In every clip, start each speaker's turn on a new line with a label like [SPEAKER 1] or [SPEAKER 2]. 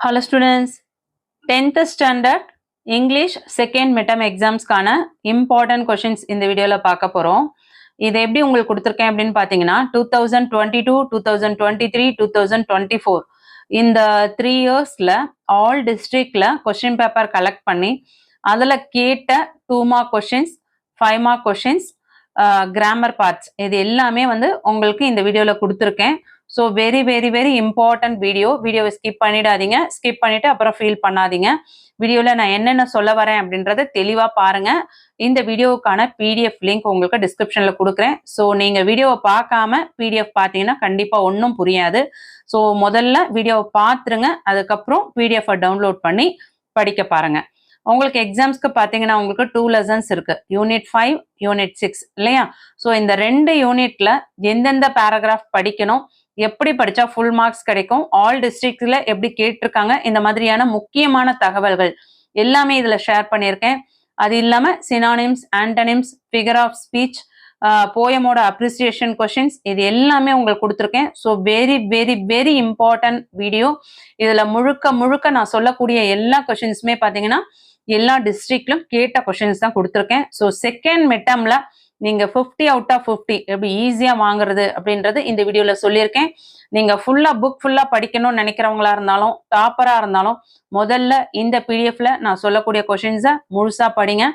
[SPEAKER 1] Hello students, 10th standard English second midterm exams கான important questions இந்த வீடியோல பார்க்க போறோம். இது எப்படி உங்களுக்கு கொடுத்திருக்கேன் அப்படின்னு பார்த்தீங்கன்னா 2022, 2023, 2024 இந்த 3 yearsல all districtல question paper collect பண்ணி அதில் கேட்ட 2 mark questions, 5 mark questions, grammar parts இது எல்லாமே வந்து உங்களுக்கு இந்த வீடியோல கொடுத்திருக்கேன். ஸோ வெரி இம்பார்ட்டன்ட் வீடியோவை ஸ்கிப் பண்ணிடாதீங்க. ஸ்கிப் பண்ணிட்டு அப்புறம் ஃபீல் பண்ணாதீங்க. வீடியோவில் நான் என்னென்ன சொல்ல வரேன் அப்படின்றத தெளிவாக பாருங்க. இந்த வீடியோவுக்கான பிடிஎஃப் லிங்க் உங்களுக்கு டிஸ்கிரிப்ஷனில் கொடுக்குறேன். ஸோ நீங்கள் வீடியோவை பார்க்காம பிடிஎஃப் பார்த்தீங்கன்னா கண்டிப்பாக ஒன்றும் புரியாது. ஸோ முதல்ல வீடியோவை பார்த்துருங்க, அதுக்கப்புறம் பிடிஎஃபை டவுன்லோட் பண்ணி படிக்க பாருங்க. உங்களுக்கு எக்ஸாம்ஸ்க்கு பார்த்தீங்கன்னா உங்களுக்கு 2 lessons இருக்கு, யூனிட் 5, யூனிட் 6 இல்லையா? ஸோ இந்த 2 யூனிட்ல எந்தெந்த பேராகிராஃப் படிக்கணும், எப்படி படிச்சா ஃபுல் மார்க்ஸ் கிடைக்கும், ஆல் டிஸ்ட்ரிக்ட்ல எப்படி கேட்டிருக்காங்க, இந்த மாதிரியான முக்கியமான தகவல்கள் எல்லாமே இதுல ஷேர் பண்ணியிருக்கேன். அது இல்லாம synonyms, antonyms, figure of speech, போயமோட அப்ரிசியேஷன் கொஸ்டின்ஸ் இது எல்லாமே உங்களுக்கு கொடுத்துருக்கேன். So very important video. இதுல முழுக்க நான் சொல்லக்கூடிய எல்லா கொஸ்டின்ஸுமே பார்த்தீங்கன்னா எல்லா டிஸ்ட்ரிக்ட்லும் கேட்ட கொஸ்டின்ஸ் தான் கொடுத்துருக்கேன். ஸோ செகண்ட் மிட்டம்ல நீங்க 50 out of 50 எப்படி ஈஸியா வாங்குறது அப்படின்றது இந்த வீடியோல சொல்லியிருக்கேன். நீங்க புக் ஃபுல்லா படிக்கணும்னு நினைக்கிறவங்களா இருந்தாலும் டாப்பரா இருந்தாலும் முதல்ல இந்த பிடிஎஃப்ல நான் சொல்லக்கூடிய கொஸ்டின்ஸை முழுசா படிங்க.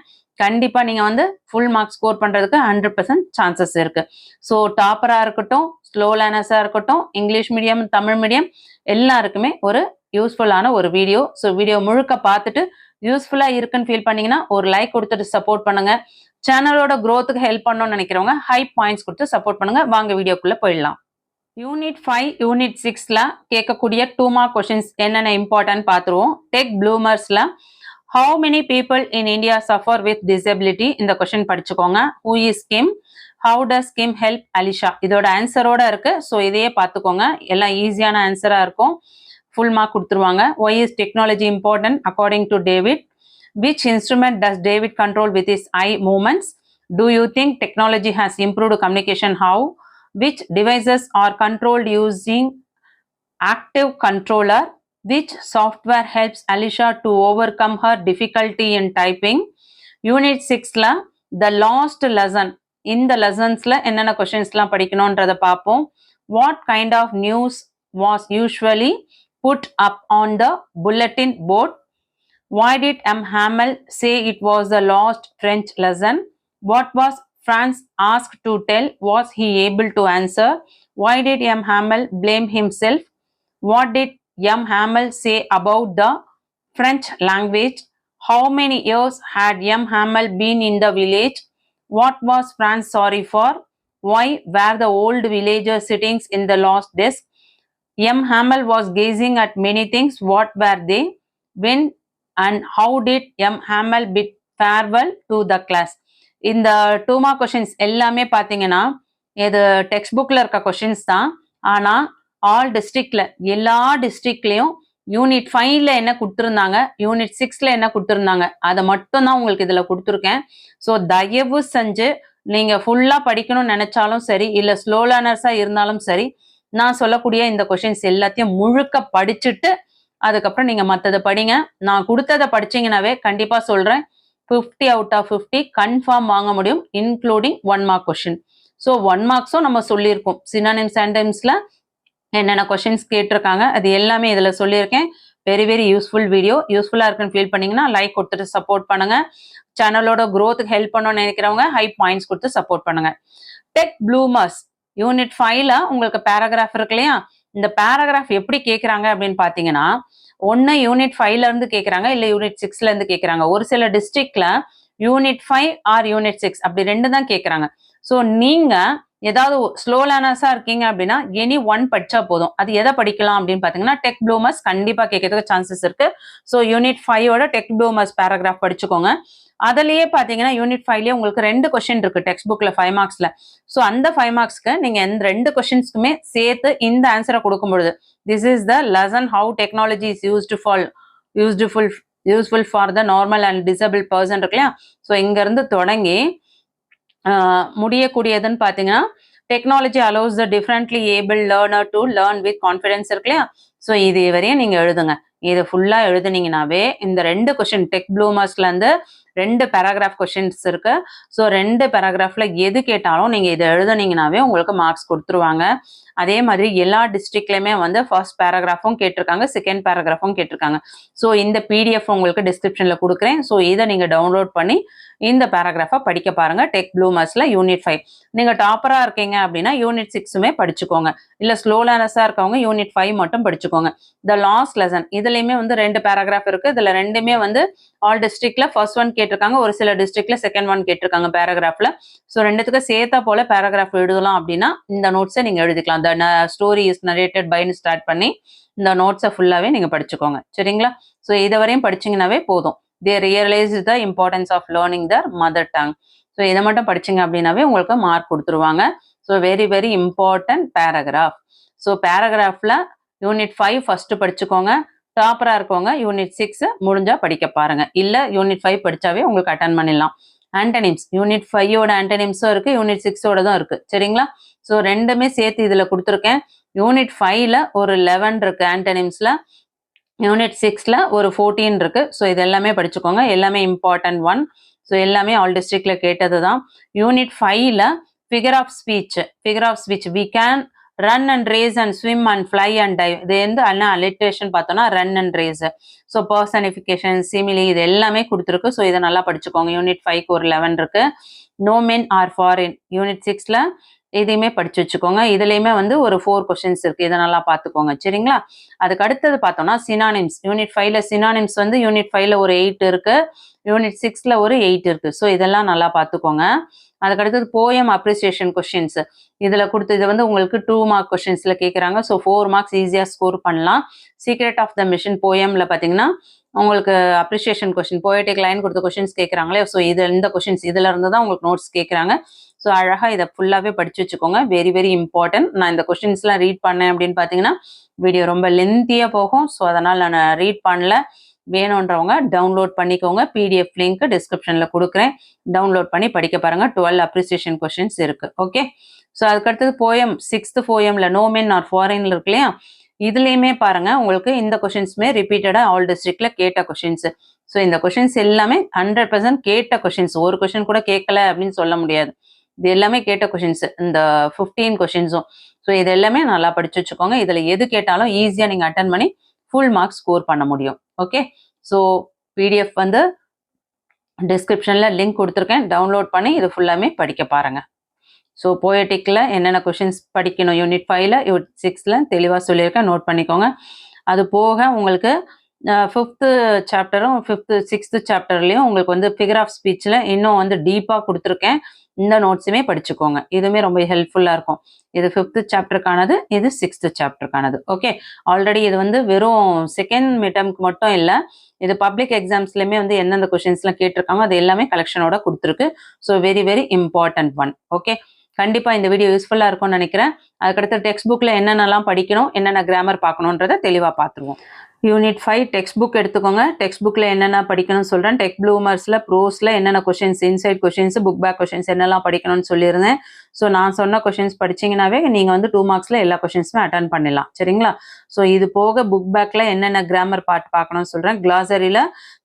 [SPEAKER 1] கண்டிப்பா நீங்க வந்து ஃபுல் மார்க் ஸ்கோர் பண்றதுக்கு 100% சான்சஸ் இருக்கு. ஸோ டாப்பரா இருக்கட்டும், ஸ்லோ லேர்னர்ஸா இருக்கட்டும், இங்கிலீஷ் மீடியம், தமிழ் மீடியம் எல்லாருக்குமே ஒரு யூஸ்ஃபுல்லான ஒரு வீடியோ. ஸோ வீடியோ முழுக்க பார்த்துட்டு யூஸ்ஃபுல்லா இருக்குன்னு ஃபீல் பண்ணீங்கன்னா ஒரு லைக் கொடுத்துட்டு சப்போர்ட் பண்ணுங்க. சேனலோட growthக்கு ஹெல்ப் பண்ணணும்னு நினைக்கிறவங்க ஹை பாயிண்ட்ஸ் கொடுத்து சப்போர்ட் பண்ணுங்க. வாங்க வீடியோக்குள்ள போயிடலாம். யூனிட் 5, யூனிட் 6ல கேட்கக்கூடிய 2 mark கொஸ்டின்ஸ் என்னென்ன இம்பார்ட்டன்ட் பார்த்துருவோம். டெக் ப்ளூமர்ஸ்ல how many people in India suffer with disability இந்த கொஸ்டின் படிச்சுக்கோங்க. who is Kim, how does Kim help Alisha இதோட ஆன்சரோட இருக்கு. ஸோ இதையே பார்த்துக்கோங்க, எல்லாம் ஈஸியான ஆன்சரா இருக்கும். ஃபுல் மார்க் கொடுத்துருவாங்க. why is technology important according to David, which instrument does David control with his eye movements, do you think technology has improved communication, how, which devices are controlled using active controller, which software helps Alisha to overcome her difficulty in typing. Unit 6ல the last lesson இந்த lessonsல என்னென்ன கொஸ்டின்ஸ்லாம் படிக்கணும்ன்றதை பார்ப்போம். what kind of news was usually put up on the bulletin board, why did M. Hamel say it was the lost French lesson, what was France asked to tell, was he able to answer, why did M. Hamel blame himself, what did M. Hamel say about the French language, how many years had M. Hamel been in the village, what was France sorry for, why were the old villagers sitting in the lost desk, M. Hamel was gazing at many things, what were they, when and how did M. Hamel bid farewell to the class. இந்த 2 mark questions எல்லாமே பார்த்தீங்கன்னா இது text புக்ல இருக்க questions தான். ஆனால் all டிஸ்ட்ரிக்ட்ல எல்லா டிஸ்ட்ரிக்ட்லையும் யூனிட் 5ல என்ன கொடுத்துருந்தாங்க, யூனிட் 6ல என்ன கொடுத்துருந்தாங்க, அதை மட்டும் தான் உங்களுக்கு இதில் கொடுத்துருக்கேன். ஸோ தயவு செஞ்சு நீங்கள் ஃபுல்லாக படிக்கணும்னு நினைச்சாலும் சரி, இல்லை ஸ்லோ லேர்னர்ஸாக இருந்தாலும் சரி, நான் சொல்லக்கூடிய இந்த கொஸ்டின்ஸ் எல்லாத்தையும் முழுக்க படிச்சுட்டு அதுக்கப்புறம் நீங்க மற்றதை படிங்க. நான் கொடுத்ததை படிச்சீங்கன்னாவே கண்டிப்பா சொல்றேன் 50 out of 50 கன்ஃபார்ம் வாங்க முடியும், இன்க்ளூடிங் 1 mark கொஸ்டின். ஸோ 1 marksம் நம்ம சொல்லியிருக்கோம். சினானிம்ஸ் ஆண்டனிம்ஸ்ல என்னென்ன கொஸ்டின்ஸ் கேட்டிருக்காங்க அது எல்லாமே இதுல சொல்லியிருக்கேன். Very useful video. யூஸ்ஃபுல்லா இருக்குன்னு ஃபீல் பண்ணீங்கன்னா லைக் கொடுத்துட்டு சப்போர்ட் பண்ணுங்க. சேனலோட growthக்கு ஹெல்ப் பண்ணணும்னு நினைக்கிறவங்க ஹை பாயிண்ட்ஸ் கொடுத்து சப்போர்ட் பண்ணுங்க. டெக் ப்ளூமர்ஸ் யூனிட் 5ல உங்களுக்கு பேராகிராஃப் இருக்கு இல்லையா? இந்த பேராகிராஃப் எப்படி கேட்குறாங்க அப்படின்னு பார்த்தீங்கன்னா ஒன்று யூனிட் 5ல இருந்து கேட்குறாங்க, இல்லை யூனிட் 6ல இருந்து கேட்குறாங்க. ஒரு சில டிஸ்ட்ரிக்ட்ல யூனிட் 5 ஆர் யூனிட் 6 அப்படி 2 தான் கேட்குறாங்க. ஸோ நீங்க ஏதாவது ஸ்லோ லேர்னர்ஸா இருக்கீங்க அப்படின்னா எனி 1 படிச்சா போதும். அது எதை படிக்கலாம் அப்படின்னு பார்த்தீங்கன்னா டெக் ப்ளூமர்ஸ் கண்டிப்பா கேட்கறதுக்கு சான்சஸ் இருக்கு. ஸோ யூனிட் 5ஓட டெக் ப்ளூமர்ஸ் பேராகிராஃப் படிச்சுக்கோங்க. அதுலயே பாத்தீங்கன்னா யூனிட் 5லயே உங்களுக்கு 2 கொஸ்டின் இருக்கு டெக்ஸ்ட் புக்ல 5 marksல. ஸோ அந்த 5 marksக்கு நீங்க இந்த 2 கொஸ்டின்ஸ்க்குமே சேர்த்து இந்த ஆன்சரை கொடுக்கும் பொழுது this is the lesson how technology is useful for the normal and disable person இருக்கு இல்லையா? ஸோ இங்க இருந்து தொடங்கி முடியக்கூடியதுன்னு பாத்தீங்கன்னா technology allows the differently able learner to learn with confidence இருக்கு இல்லையா? ஸோ இது வரையும் நீங்கள் எழுதுங்க. இதை ஃபுல்லாக எழுதுனீங்கனாவே இந்த 2 கொஷின் டெக் ப்ளூமர்ஸ்லேருந்து 2 பேராகிராஃப் கொஷின்ஸ் இருக்கு. ஸோ 2 பேராகிராஃபில் எது கேட்டாலும் நீங்கள் இதை எழுதுனீங்கனாவே உங்களுக்கு மார்க்ஸ் கொடுத்துருவாங்க. அதே மாதிரி எல்லா டிஸ்ட்ரிக்ட்லையுமே வந்து ஃபர்ஸ்ட் பேராகிராஃபும் கேட்டிருக்காங்க, செகண்ட் பேராகிராஃபும் கேட்டிருக்காங்க. ஸோ இந்த பிடிஎஃப் உங்களுக்கு டிஸ்கிரிப்ஷனில் கொடுக்குறேன். ஸோ இதை நீங்கள் டவுன்லோட் பண்ணி இந்த பேராகிராஃபை படிக்க பாருங்க. டெக் ப்ளூமர்ஸ்ல யூனிட் 5 நீங்க டாப்பரா இருக்கீங்க அப்படின்னா யூனிட் 6மே படிச்சுக்கோங்க. இல்ல ஸ்லோ லேர்னர்ஸா இருக்கவங்க யூனிட் 5 மட்டும் படிச்சுக்கோங்க. த லாஸ்ட் லெசன் இதுலயுமே வந்து 2 பேராகிராஃப் இருக்கு. இதுல ரெண்டுமே வந்து ஆல் டிஸ்ட்ரிக்ட்ல ஃபர்ஸ்ட் ஒன் கேட்டிருக்காங்க, ஒரு சில டிஸ்ட்ரிக்ட்ல செகண்ட் ஒன் கேட்டிருக்காங்க பேராகிராஃப்ல. ஸோ ரெண்டுத்துக்கு சேர்த்தா போல பேராகிராஃப் எழுதலாம் அப்படின்னா இந்த நோட்ஸை நீங்க எழுதிக்கலாம். த ஸ்டோரி இஸ் நரேட்டட் பைன்னு ஸ்டார்ட் பண்ணி இந்த நோட்ஸை ஃபுல்லாவே நீங்க படிச்சுக்கோங்க. சரிங்களா? ஸோ இதை வரையும் படிச்சீங்கன்னாவே போதும். they realize the importance of learning their mother tongue. So இதை மட்டும் படிச்சிங்க அப்படின்னாவே உங்களுக்கு மார்க் கொடுத்துருவாங்க. So very very important paragraph. So பேராகிராஃபில் யூனிட் 5 ஃபஸ்ட்டு படிச்சுக்கோங்க. டாப்பராக இருக்கவங்க யூனிட் 6 முடிஞ்சால் படிக்க பாருங்கள். இல்லை யூனிட் 5 படித்தாவே உங்களுக்கு அட்டன் பண்ணிடலாம். ஆன்டனிம்ஸ் யூனிட் 5ஓட ஆன்டனிம்ஸும் இருக்குது, யூனிட் 6ஓட தான் இருக்குது. சரிங்களா? ஸோ ரெண்டுமே சேர்த்து இதில் கொடுத்துருக்கேன். யூனிட் 5ல் ஒரு 11 இருக்குது ஆன்டனிம்ஸில், யூனிட் 6ல் ஒரு 14 இருக்கு. ஸோ இது எல்லாமே படிச்சுக்கோங்க. எல்லாமே இம்பார்ட்டன்ட் ஒன். ஸோ எல்லாமே ஆல் டிஸ்ட்ரிக்ட்ல கேட்டது தான். யூனிட் 5ல் figure of speech we can run and race and swim and fly and dive. இது வந்து அண்ணா அலிட்ரேஷன் பார்த்தோம்னா run and race. So personification, simile இது எல்லாமே கொடுத்துருக்கு. ஸோ இதை நல்லா படிச்சுக்கோங்க. யூனிட் 5க்கு ஒரு 11 இருக்கு. No men are foreign unit 6ல் இதையுமே படிச்சு வச்சுக்கோங்க. இதுலயுமே வந்து ஒரு 4 கொஸ்டின்ஸ் இருக்கு. இதை நல்லா பார்த்துக்கோங்க. சரிங்களா? அதுக்கு அடுத்தது பார்த்தோம்னா சினானிம்ஸ். யூனிட் 5ல சினானிம்ஸ் வந்து யூனிட் 5ல ஒரு 8 இருக்கு, யூனிட் 6ல ஒரு 8 இருக்கு. ஸோ இதெல்லாம் நல்லா பார்த்துக்கோங்க. அதுக்கு அடுத்தது போயம் அப்ரிசியேஷன் கொஸ்டின்ஸ் இதுல கொடுத்து இது வந்து உங்களுக்கு 2 மார்க் கொஸ்டின்ஸ்ல கேட்குறாங்க. ஸோ 4 மார்க்ஸ் ஈஸியாக ஸ்கோர் பண்ணலாம். சீக்ரெட் ஆஃப் த மிஷன் போயம்ல பார்த்தீங்கன்னா உங்களுக்கு அப்ரிசியேஷன் கொஸ்டின் போயட்டிக் லைன் கொடுத்த கொஸ்டின்ஸ் கேட்குறாங்களே. ஸோ இந்த கொஸ்டின்ஸ் இதுல இருந்து தான் உங்களுக்கு நோட்ஸ் கேட்குறாங்க. ஸோ அழகாக இதை ஃபுல்லாகவே படிச்சு வச்சுக்கோங்க. Very very important. நான் இந்த கொஸ்டின்ஸ்லாம் ரீட் பண்ணேன் அப்படின்னு பார்த்தீங்கன்னா வீடியோ ரொம்ப லென்த்தியாக போகும். ஸோ அதனால் நான் ரீட் பண்ணல. வேணுன்றவங்க டவுன்லோட் பண்ணிக்கோங்க. பிடிஎஃப் லிங்க் டிஸ்கிரிப்ஷனில் கொடுக்குறேன். டவுன்லோட் பண்ணி படிக்க பாருங்கள். 12 அப்ரிசியேஷன் கொஸ்டின்ஸ் இருக்குது. ஓகே. ஸோ அதுக்கடுத்தது போயம் 6th போயமில் நோ மென் ஆர் ஃபாரின்ல இருக்கு இல்லையா, இதுலேயுமே பாருங்க உங்களுக்கு இந்த கொஸ்டின்ஸுமே ரிப்பீட்டடாக ஆல் டிஸ்ட்ரிக்ட்ல கேட்ட கொஸ்டின்ஸ். ஸோ இந்த கொஸ்டின்ஸ் எல்லாமே 100% கேட்ட கொஸ்டின்ஸ். ஒரு கொஸ்டின் கூட கேட்கல அப்படின்னு சொல்ல முடியாது. இது எல்லாமே கேட்ட கொஷின்ஸ், இந்த 15 கொஷின்ஸும். ஸோ இது எல்லாமே நல்லா படிச்சு வச்சுக்கோங்க. இதில் எது கேட்டாலும் ஈஸியாக நீங்கள் அட்டன் பண்ணி ஃபுல் மார்க்ஸ் ஸ்கோர் பண்ண முடியும். ஓகே. ஸோ பிடிஎஃப் வந்து டிஸ்கிரிப்ஷனில் லிங்க் கொடுத்துருக்கேன். டவுன்லோட் பண்ணி இது ஃபுல்லாமே படிக்க பாருங்க. ஸோ போயட்டிக்கில் என்னென்ன கொஷின்ஸ் படிக்கணும் யூனிட் 5ல் யூனிட் 6ல் தெளிவாக சொல்லியிருக்கேன். நோட் பண்ணிக்கோங்க. அது போக உங்களுக்கு 5th சாப்டரும் 5th 6th சாப்டர்லையும் உங்களுக்கு வந்து ஃபிகர் ஆஃப் ஸ்பீச்சில் இன்னும் வந்து டீப்பாக கொடுத்துருக்கேன். இந்த நோட்ஸுமே படிச்சுக்கோங்க. இதுவுமே ரொம்ப ஹெல்ப்ஃபுல்லாக இருக்கும். இது 5th சாப்டருக்கானது, இது 6th சாப்டருக்கானது. ஓகே. ஆல்ரெடி இது வந்து வெறும் செகண்ட் மிட்டம்க்கு மட்டும் இல்லை, இது பப்ளிக் எக்ஸாம்ஸ்லையுமே வந்து எந்தெந்த கொஷின்ஸ்லாம் கேட்டிருக்காங்க அது எல்லாமே கலெக்ஷனோட கொடுத்துருக்கு. So very very important one. Okay. கண்டிப்பாக இந்த வீடியோ யூஸ்ஃபுல்லாக இருக்கும்னு நினைக்கிறேன். அதுக்கடுத்து டெக்ஸ்ட் புக்கில் என்னென்னலாம் படிக்கணும், என்னென்ன கிராமர் பார்க்கணுன்றதை தெளிவாக பார்த்துருவோம். யூனிட் 5 டெக்ஸ்ட் புக் எடுத்துக்கோங்க. டெக்ஸ்ட் புக்கில் என்னென்ன படிக்கணும்னு சொல்கிறேன். டெக் ப்ளூமர்ஸில் ப்ரோஸில் என்னென்ன questions, inside questions, book back questions என்னெல்லாம் படிக்கணும்னு சொல்லியிருந்தேன். ஸோ நான் சொன்ன கொஷின்ஸ் படிச்சிங்கனாவே நீங்கள் வந்து 2 மார்க்ஸில் எல்லா கொஷின்ஸுமே அட்டன் பண்ணிடலாம். சரிங்களா? ஸோ இது போக புக் பேக்கில் என்னென்ன கிராமர் பார்ட் பார்க்கணும்னு சொல்கிறேன். கிளாசரியில்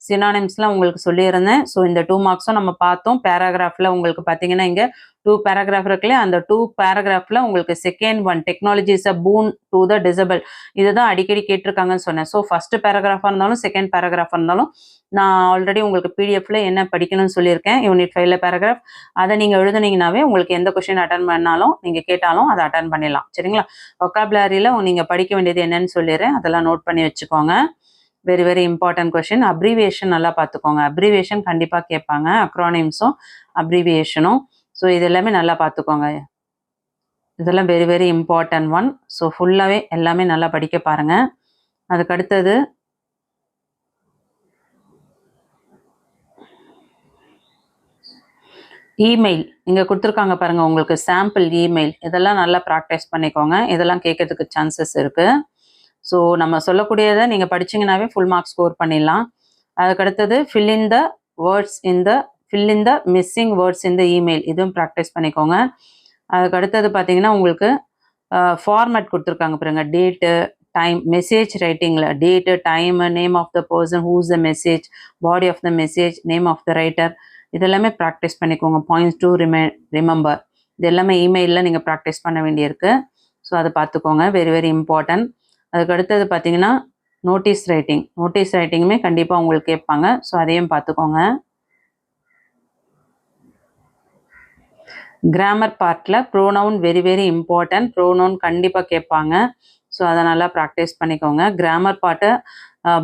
[SPEAKER 1] சினானிம்ஸ்லாம் உங்களுக்கு சொல்லியிருந்தேன். ஸோ இந்த 2 மார்க்ஸும் நம்ம பார்த்தோம். பேராகிராஃபில் உங்களுக்கு பார்த்தீங்கன்னா இங்கே 2 பேராகிராஃப் இருக்குல்ல, அந்த 2 பேராகிராஃபில் உங்களுக்கு second one technology is a பூன் to the disable இதுதான் அடிக்கடி கேட்டிருக்காங்கன்னு சொன்னேன். ஸோ ஃபர்ஸ்ட் பேராகிராஃபாக இருந்தாலும் செகண்ட் பேராகிராஃபாக இருந்தாலும் நான் ஆல்ரெடி உங்களுக்கு பிடிஎஃப்ல என்ன படிக்கணும்னு சொல்லியிருக்கேன். யூனிட் 5ல பேராகிராஃப் அதை நீங்கள் எழுதுனீங்கனாவே உங்களுக்கு எந்த கொஸ்டின் அட்டன் பண்ணாலும் நீங்கள் கேட்டாலும் அதை அட்டன் பண்ணிடலாம். சரிங்களா? ஒக்காபுலரியில் நீங்கள் படிக்க வேண்டியது என்னன்னு சொல்லிடுறேன். அதெல்லாம் நோட் பண்ணி வச்சுக்கோங்க. Very very important question. Abbreviation நல்லா பார்த்துக்கோங்க. அப்ரிவியேஷன் கண்டிப்பாக கேட்பாங்க. அக்ரானிம்ஸும் அப்ரிவியேஷனும். ஸோ இது எல்லாமே நல்லா பார்த்துக்கோங்க. இதெல்லாம் very very important one. So ஃபுல்லாகவே எல்லாமே நல்லா படிக்க பாருங்கள். அதுக்கு அடுத்தது இமெயில் இங்கே கொடுத்துருக்காங்க பாருங்கள், உங்களுக்கு சாம்பிள் இமெயில். இதெல்லாம் நல்லா ப்ராக்டிஸ் பண்ணிக்கோங்க. இதெல்லாம் கேட்கறதுக்கு சான்சஸ் இருக்குது. ஸோ நம்ம சொல்லக்கூடியதை நீங்கள் படிச்சிங்கனாவே ஃபுல் மார்க்ஸ் ஸ்கோர் பண்ணிடலாம். அதுக்கடுத்தது fill in the missing words இந்த இமெயில், இதுவும் ப்ராக்டிஸ் பண்ணிக்கோங்க. அதுக்கு அடுத்தது பார்த்தீங்கன்னா உங்களுக்கு ஃபார்மேட் கொடுத்துருக்காங்க பாருங்க, டேட்டு, டைம் மெசேஜ் ரைட்டிங்கில் date time name of the person whose the message body of the message name of the writer இதெல்லாமே ப்ராக்டிஸ் பண்ணிக்கோங்க. பாயிண்ட்ஸ் டு ரிமெம்பர் இது எல்லாமே இமெயிலில் நீங்கள் ப்ராக்டிஸ் பண்ண வேண்டியிருக்கு. ஸோ அதை பார்த்துக்கோங்க, வெரி வெரி இம்பார்ட்டன்ட். அதுக்கு அடுத்தது பார்த்தீங்கன்னா நோட்டீஸ் ரைட்டிங்குமே கண்டிப்பாக உங்களுக்கு கேட்பாங்க. ஸோ அதையும் பார்த்துக்கோங்க. கிராமர் பார்ட்டில் pronoun very very important. Pronoun கண்டிப்பாக கேட்பாங்க. ஸோ அதை நல்லா ப்ராக்டிஸ் பண்ணிக்கோங்க. கிராமர் பார்ட்டு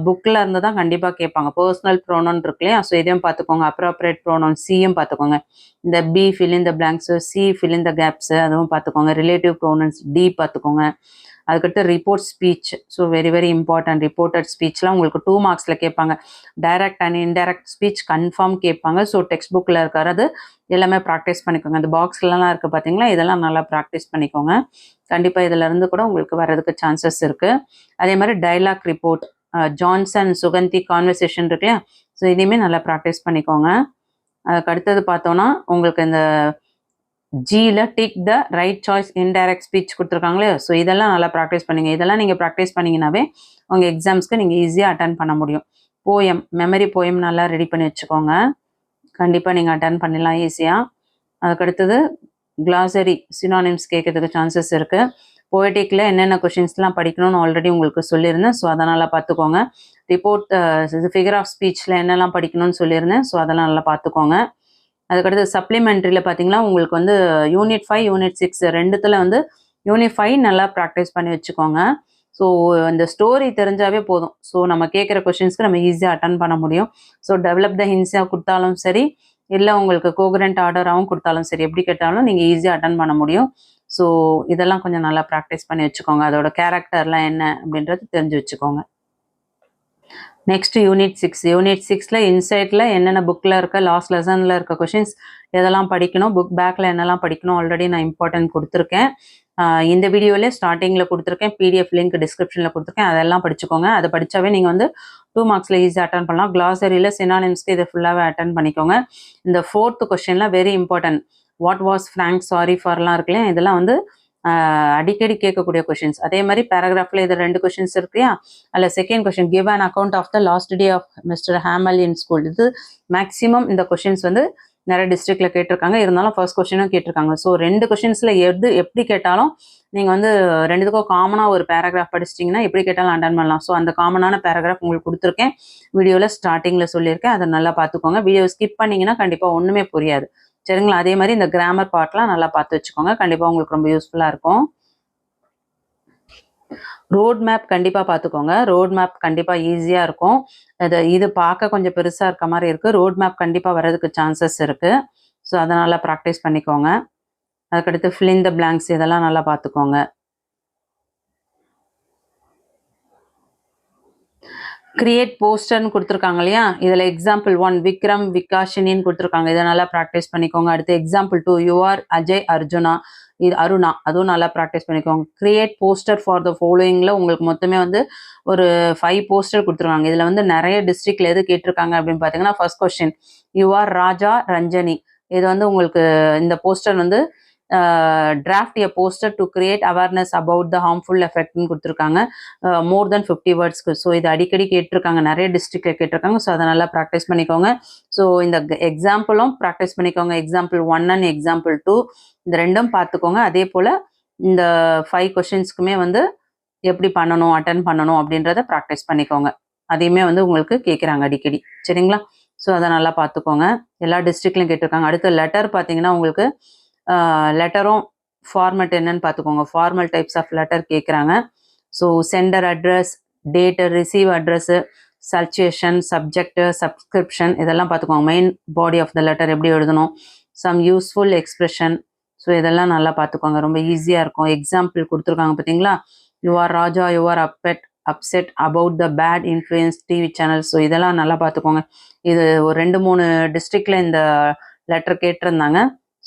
[SPEAKER 1] புக்கில் இருந்து தான் கண்டிப்பாக கேட்பாங்க. பர்சனல் ப்ரோனவுன் இருக்கு இல்லையா, ஸோ இதையும் பார்த்துக்கோங்க. அப்ராப்ரியேட் ப்ரோனவுன் சியும் பார்த்துக்கோங்க. இந்த B fill in the blanks, C fill in the gaps அதுவும் பார்த்துக்கோங்க. ரிலேட்டிவ் ப்ரோனவுன்ஸ் டி பார்த்துக்கோங்க. அதுக்கடுத்து report speech. So very very important. Reported ஸ்பீச்லாம் உங்களுக்கு 2 மார்க்ஸில் கேட்பாங்க. Direct and indirect speech confirm கேட்பாங்க. ஸோ டெக்ஸ்ட் புக்கில் இருக்கிறது எல்லாமே ப்ராக்டிஸ் பண்ணிக்கோங்க. இந்த பாக்ஸ்லாம் இருக்குது பார்த்தீங்களா, இதெல்லாம் நல்லா ப்ராக்டிஸ் பண்ணிக்கோங்க. கண்டிப்பாக இதிலேருந்து கூட உங்களுக்கு வர்றதுக்கு சான்சஸ் இருக்குது. அதே மாதிரி dialogue report, Johnson Suganthi conversation இருக்கு இல்லையா, ஸோ இதையுமே நல்லா ப்ராக்டிஸ் பண்ணிக்கோங்க. அதுக்கு அடுத்தது பார்த்தோன்னா உங்களுக்கு இந்த ஜியில் tick the right choice indirect speech கொடுத்துருக்காங்களே, ஸோ இதெல்லாம் நல்லா ப்ராக்டிஸ் பண்ணிங்க. இதெல்லாம் நீங்கள் ப்ராக்டிஸ் பண்ணிங்கனாவே உங்கள் எக்ஸாம்ஸ்க்கு நீங்கள் ஈஸியாக அட்டன் பண்ண முடியும். போயம், மெமரி போயம் நல்லா ரெடி பண்ணி வச்சுக்கோங்க. கண்டிப்பாக நீங்கள் அட்டன் பண்ணிடலாம் ஈஸியாக. அதுக்கடுத்தது கிளாசரி சினானிம்ஸ் கேட்கறதுக்கு சான்சஸ் இருக்குது. போய்டிக்கில் என்னென்ன கொஷின்ஸ்லாம் படிக்கணும்னு ஆல்ரெடி உங்களுக்கு சொல்லியிருந்தேன். ஸோ அதனால் பார்த்துக்கோங்க. ரிப்போர்ட் ஃபிகர் ஆஃப் ஸ்பீச்சில் என்னெல்லாம் படிக்கணும்னு சொல்லியிருந்தேன். ஸோ அதெல்லாம் நல்லா பார்த்துக்கோங்க. அதுக்கடுத்து சப்ளிமெண்ட்ரியில் பார்த்தீங்கன்னா உங்களுக்கு வந்து யூனிட் 5 யூனிட் 6 ரெண்டுத்தில் வந்து யூனிட் 5 நல்லா ப்ராக்டிஸ் பண்ணி வச்சுக்கோங்க. ஸோ இந்த ஸ்டோரி தெரிஞ்சாவே போதும். ஸோ நம்ம கேட்குற கொஷின்ஸ்க்கு நம்ம ஈஸியாக அட்டன் பண்ண முடியும். ஸோ டெவலப் த ஹின்ஸாக கொடுத்தாலும் சரி, இல்லை உங்களுக்கு கோகரண்ட் ஆர்டராகவும் கொடுத்தாலும் சரி, எப்படி கேட்டாலும் நீங்கள் ஈஸியாக அட்டன் பண்ண முடியும். ஸோ இதெல்லாம் கொஞ்சம் நல்லா ப்ராக்டிஸ் பண்ணி வச்சுக்கோங்க. அதோட கேரக்டர்லாம் என்ன அப்படின்றது தெரிஞ்சு வச்சுக்கோங்க. Next unit 6. யூனிட் 6ல் இன்சைட்டில் என்னென்ன புக்கில் இருக்க லாஸ்ட் லெசனில் இருக்க கொஷின்ஸ் எதெல்லாம் படிக்கணும், புக் பேக்கில் என்னெல்லாம் படிக்கணும் ஆல்ரெடி நான் இம்பார்ட்டன்ட் கொடுத்துருக்கேன். இந்த வீடியோவிலே ஸ்டார்டிங்கில் கொடுத்துருக்கேன். பிடிஎஃப் லிங்க் டிஸ்கிரிப்ஷனில் கொடுத்துருக்கேன். அதெல்லாம் படிச்சுக்கோங்க. அதை படித்தாவே நீங்கள் வந்து 2 மார்க்ஸில் ஈஸியாக அட்டன் பண்ணலாம். கிளாசரியில் சினானிம்ஸ்க்கு இதை ஃபுல்லாகவே அட்டன் பண்ணிக்கோங்க. இந்த 4th கொஷின்லாம் very important. What was Frank sorry ஃபார்லாம் இருக்கு இல்லையா, இதெல்லாம் வந்து அடிக்கடி கேட்கக்கூடிய கொஷின்ஸ். அதே மாதிரி பேராகிராஃபில் இது 2 கொஷின்ஸ் இருக்கு இல்லையா, அதில் second question give an account of the last day of mister Hamel in school. இது மேக்ஸிமம் இந்த கொஷின்ஸ் வந்து நிறைய டிஸ்ட்ரிக்டில் கேட்டிருக்காங்க. இருந்தாலும் ஃபர்ஸ்ட் கொஷினும் கேட்டிருக்காங்க. ஸோ 2 கொஷின்ஸில் எப்படி கேட்டாலும் நீங்கள் வந்து 2த்துக்கும் காமனாக ஒரு பேராகிராஃப் படிச்சிட்டிங்கன்னா எப்படி கேட்டாலும் அட்டன் பண்ணலாம். ஸோ அந்த காமனான பேராகிராஃப் உங்களுக்கு கொடுத்துருக்கேன். வீடியோவில் ஸ்டார்டிங்கில் சொல்லியிருக்கேன். அதை நல்லா பார்த்துக்கோங்க. வீடியோ ஸ்கிப் பண்ணிங்கன்னா கண்டிப்பாக ஒன்றுமே புரியாது. சரிங்களா? அதே மாதிரி இந்த கிராமர் பார்ட்லாம் நல்லா பார்த்து வச்சுக்கோங்க. கண்டிப்பாக உங்களுக்கு ரொம்ப யூஸ்ஃபுல்லாக இருக்கும். ரோட் மேப் கண்டிப்பாக பார்த்துக்கோங்க. ரோட் மேப் கண்டிப்பாக ஈஸியாக இருக்கும். இது பார்க்க கொஞ்சம் பெருசாக இருக்க மாதிரி இருக்குது. ரோட் மேப் கண்டிப்பாக வர்றதுக்கு சான்சஸ் இருக்குது. ஸோ அதை நல்லா ப்ராக்டிஸ் பண்ணிக்கோங்க. அதுக்கடுத்து ஃபில் இன் த பிளாங்க்ஸ் இதெல்லாம் நல்லா பார்த்துக்கோங்க. கிரியேட் போஸ்டர்னு கொடுத்துருக்காங்க இல்லையா, இதில் எக்ஸாம்பிள் 1 விக்ரம் விகாஷினின்னு கொடுத்துருக்காங்க. இதை நல்லா ப்ராக்டிஸ் பண்ணிக்கோங்க. அடுத்து எக்ஸாம்பிள் 2 யூஆர் அஜய் அர்ஜுனா, இது அருணா, அதுவும் நல்லா ப்ராக்டிஸ் பண்ணிக்கோங்க. கிரியேட் போஸ்டர் ஃபார் த ஃபாலோயிங்கில் உங்களுக்கு மொத்தமே வந்து ஒரு 5 போஸ்டர் கொடுத்துருக்காங்க. இதில் வந்து நிறைய டிஸ்ட்ரிக்டில் எது கேட்டிருக்காங்க அப்படின்னு பார்த்தீங்கன்னா, first question you are Raja Ranjani. இது வந்து உங்களுக்கு இந்த போஸ்டர் வந்து draft a poster to create awareness about the harmful எஃபெக்ட்னு கொடுத்துருக்காங்க. மோர் தென் 50 வேர்ட்ஸ்க்கு. ஸோ இது அடிக்கடி கேட்டிருக்காங்க, நிறைய டிஸ்ட்ரிக்டில் கேட்டிருக்காங்க. ஸோ அதை நல்லா ப்ராக்டிஸ் பண்ணிக்கோங்க. ஸோ இந்த எக்ஸாம்பிளும் ப்ராக்டிஸ் பண்ணிக்கோங்க. எக்ஸாம்பிள் 1 அண்ட் எக்ஸாம்பிள் 2 இந்த ரெண்டும் பார்த்துக்கோங்க. அதே போல் இந்த 5 கொஷின்ஸ்க்குமே வந்து எப்படி பண்ணணும், அட்டன் பண்ணணும் அப்படின்றத ப்ராக்டிஸ் பண்ணிக்கோங்க. அதையுமே வந்து உங்களுக்கு கேட்குறாங்க அடிக்கடி. சரிங்களா? ஸோ அதை நல்லா பார்த்துக்கோங்க. எல்லா டிஸ்ட்ரிக்ட்லையும் கேட்டிருக்காங்க. அடுத்த லெட்டர் பார்த்தீங்கன்னா உங்களுக்கு லெட்டரும் ஃபார்மேட் என்னன்னு பார்த்துக்கோங்க. ஃபார்மல் டைப்ஸ் ஆஃப் லெட்டர் கேட்குறாங்க. So sender address, date, receive address, salutation, subject, subscription இதெல்லாம் பார்த்துக்கோங்க. Main body of the letter எப்படி எழுதணும், சம் யூஸ்ஃபுல் எக்ஸ்பிரஷன். ஸோ இதெல்லாம் நல்லா பார்த்துக்கோங்க. ரொம்ப ஈஸியாக இருக்கும். எக்ஸாம்பிள் கொடுத்துருக்காங்க பார்த்தீங்களா, you are Raja you are upset about the bad influence TV channel. So இதெல்லாம் நல்லா பார்த்துக்கோங்க. இது ஒரு 2-3 டிஸ்ட்ரிக்டில் இந்த லெட்டர் கேட்டிருந்தாங்க.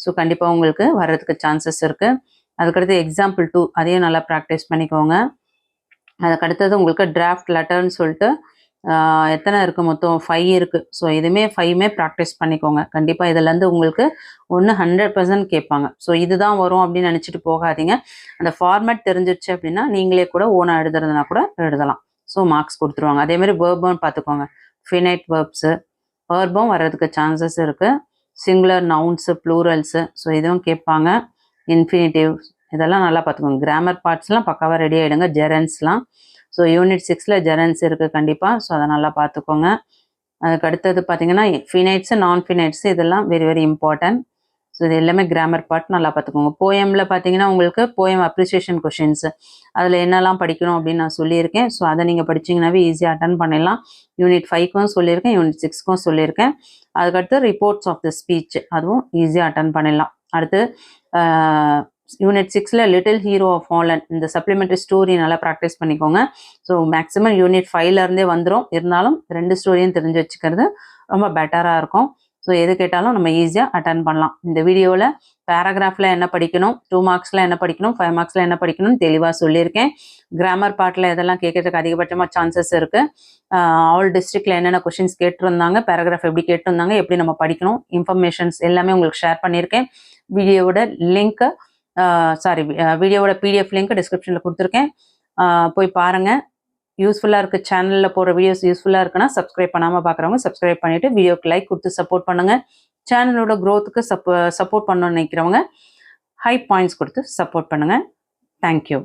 [SPEAKER 1] ஸோ கண்டிப்பாக உங்களுக்கு வர்றதுக்கு சான்சஸ் இருக்குது. அதுக்கடுத்து எக்ஸாம்பிள் 2 அதையும் நல்லா ப்ராக்டிஸ் பண்ணிக்கோங்க. அதுக்கடுத்தது உங்களுக்கு டிராஃப்ட் லெட்டர்னு சொல்லிட்டு எத்தனை இருக்குது மொத்தம் 5 இருக்குது. ஸோ இதுவுமே 5மே ப்ராக்டிஸ் பண்ணிக்கோங்க. கண்டிப்பாக இதுலேருந்து உங்களுக்கு 100% கேட்பாங்க. ஸோ இதுதான் வரும் அப்படின்னு நினச்சிட்டு போகாதீங்க. அந்த ஃபார்மேட் தெரிஞ்சிருச்சு அப்படின்னா நீங்களே கூட ஓனாக எழுதுறதுனா கூட எழுதலாம். ஸோ மார்க்ஸ் கொடுத்துருவாங்க. அதேமாதிரி வேர்பம் பார்த்துக்கோங்க. ஃபினைட் வேர்ப்ஸு வேர்பம் வர்றதுக்கு சான்சஸ் இருக்குது. சிங்குலர் நவுன்ஸு ப்ளூரல்ஸு ஸோ இதுவும் கேட்பாங்க. இன்ஃபினிட்டிவ் இதெல்லாம் நல்லா பார்த்துக்கோங்க. கிராமர் பார்ட்ஸ்லாம் பக்காவாக ரெடி ஆகிடுங்க. ஜெரன்ஸ்லாம் ஸோ யூனிட் 6ல் ஜெரன்ஸ் இருக்குது கண்டிப்பாக. ஸோ அதை நல்லா பார்த்துக்கோங்க. அதுக்கு அடுத்தது பார்த்தீங்கன்னா ஃபினைட்ஸு நான் ஃபினைட்ஸு இதெல்லாம் வெரி வெரி இம்பார்ட்டன்ட். ஸோ இது எல்லாமே கிராமர் பார்ட் நல்லா பார்த்துக்கோங்க. போயமில் பார்த்தீங்கன்னா உங்களுக்கு போயம் அப்ரிசியேஷன் கொஷின்ஸு அதில் என்னெல்லாம் படிக்கணும் அப்படின்னு நான் சொல்லியிருக்கேன். ஸோ அதை நீங்கள் படிச்சிங்கனாவே ஈஸியாக அட்டன் பண்ணிடலாம். யூனிட் 5க்கும் சொல்லியிருக்கேன், யூனிட் 6க்கும் சொல்லியிருக்கேன். அதுக்கடுத்து ரிப்போர்ட்ஸ் ஆஃப் த ஸ்பீச் அதுவும் ஈஸியாக அட்டன் பண்ணிடலாம். அடுத்து யூனிட் 6ல் லிட்டில் ஹீரோ ஆஃப் ஹாலண்ட் இந்த சப்ளிமெண்ட்ரி ஸ்டோரி நல்லா ப்ராக்டிஸ் பண்ணிக்கோங்க. ஸோ மேக்ஸிமம் யூனிட் 5லேருந்தே வந்துடும். இருந்தாலும் 2 ஸ்டோரியும் தெரிஞ்சு வச்சுக்கிறது ரொம்ப பெட்டராக இருக்கும். ஸோ எது கேட்டாலும் நம்ம ஈஸியாக அட்டன் பண்ணலாம். இந்த வீடியோவில் பேராகிராஃபில் என்ன படிக்கணும், 2 மார்க்ஸில் என்ன படிக்கணும், 5 மார்க்ஸில் என்ன படிக்கணும்னு தெளிவாக சொல்லியிருக்கேன். கிராமர் பார்ட்டில் இதெல்லாம் கேட்கறதுக்கு அதிகபட்சமாக சான்சஸ் இருக்குது. ஆல் டிஸ்ட்ரிக்டில் என்னென்ன கொஷின்ஸ் கேட்டிருந்தாங்க, பேராகிராஃப் எப்படி கேட்டிருந்தாங்க, எப்படி நம்ம படிக்கணும், இன்ஃபர்மேஷன்ஸ் எல்லாமே உங்களுக்கு ஷேர் பண்ணியிருக்கேன். வீடியோவோட லிங்க்கு வீடியோவோட PDF லிங்க் டிஸ்கிரிப்ஷனில் கொடுத்துருக்கேன். போய் பாருங்கள். யூஸ்ஃபுல்லாக இருக்குது. சேனலில் போகிற வீடியோஸ் யூஸ்ஃபுல்லாக இருக்குன்னா சப்ஸ்கிரைப் பண்ணாமல் பார்க்குறவங்க சப்ஸ்கிரைப் பண்ணிவிட்டு வீடியோக்கு லைக் கொடுத்து சப்போர்ட் பண்ணுங்கள். சேனலோட க்ரோத்துக்கு சப்போர்ட் பண்ணணும்னு நினைக்கிறவங்க ஹை பாயிண்ட்ஸ் கொடுத்து சப்போர்ட் பண்ணுங்கள். தேங்க்யூ.